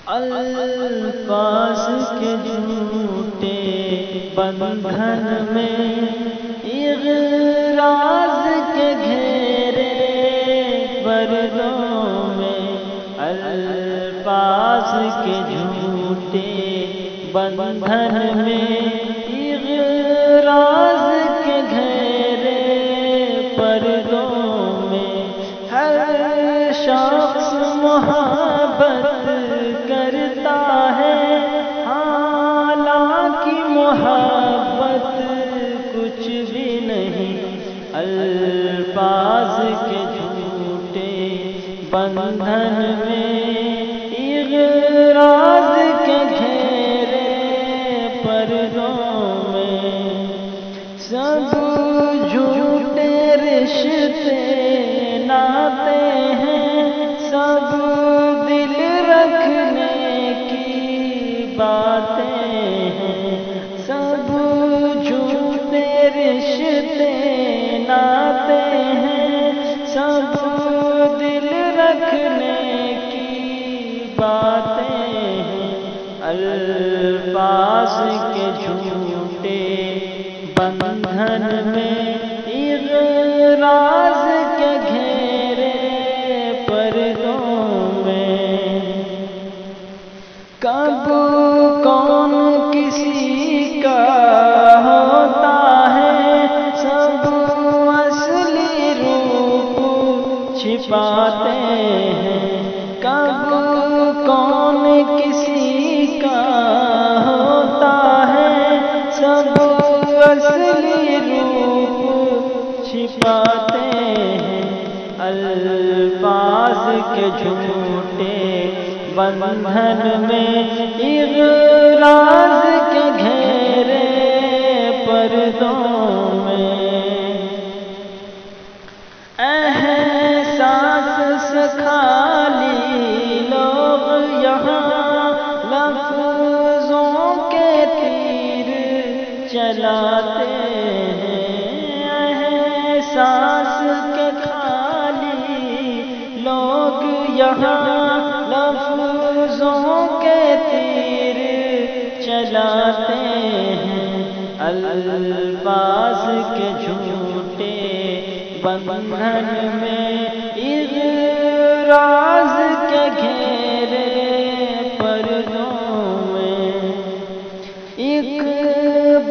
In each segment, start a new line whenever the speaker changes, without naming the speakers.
الفاظ کے جھوٹے بندھن میں، اغراض کے گھیرے پردوں میں، الفاظ کے جھوٹے بندھن میں، اغراض کے گھیرے پردوں میں، ہر شخص محبت کرتا ہے، حالانکہ محبت کچھ بھی نہیں، الفاظ کے جھوٹے بندھن میں، اغراض کے گھیرے پردوں میں، سب جھوٹے رشتے ناتے ہیں، سب دل رکھنے کی باتیں ہیں، سب جھوٹے رشتے ناتے ہیں، سب دل رکھنے کی باتیں ہیں، الفاظ کے جھوٹے بندھن میں، اغراض کے گھیرے پردوں میں، کب کون کسی کا ہوتا ہے، سب اصلی روپ چھپاتے ہیں، کب کون کسی کا ہوتا ہے، سب اصلی روپ چھپاتے ہیں، الفاظ کے جھوٹے بندھن میں، اغراض کے گھیرے پردوں میں، احساس سے خالی لوگ یہاں لفظوں کے تیر چلاتے ہیں، احساس کے خالی لوگ یہاں لفظوں کے تیر چلاتے ہیں، الفاظ کے جھوٹے بندھن میں، اغراض کے گھیرے پردوں میں، ایک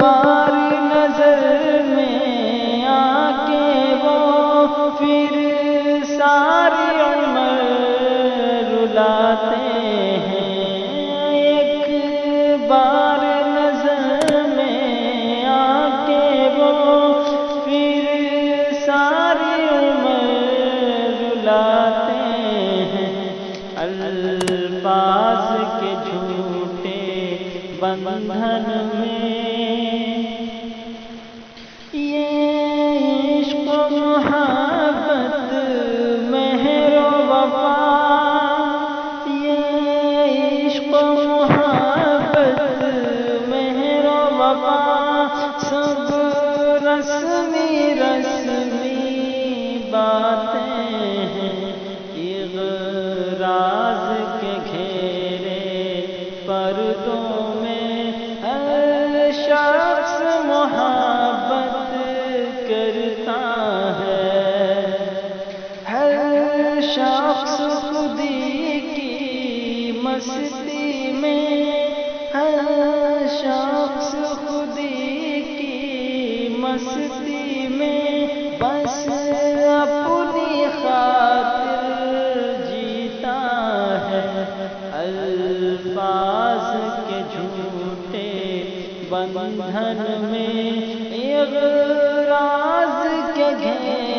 بار نظر میں آ کے وہ پھر ساری عمر رلاتے ہیں، ایک بار نظر میں آ کے وہ پھر ساری عمر رلاتے ہیں، الفاظ کے جھوٹے بندھن میں، یہ عشق و محبت مہر و وفا، یہ عشق و محبت مہر و وفا، سب رسمی رسمی باتیں ہیں، اغراض کے گھیرے پردوں میں، ہر شخص محبت کرتا ہے، ہر شخص خودی کی مستی میں، ہر شخص خودی کی مستی میں، بس اپنی خاطر جیتا ہے، الفاظ کے جھوٹے بندھن میں، اغراض کے گھیرے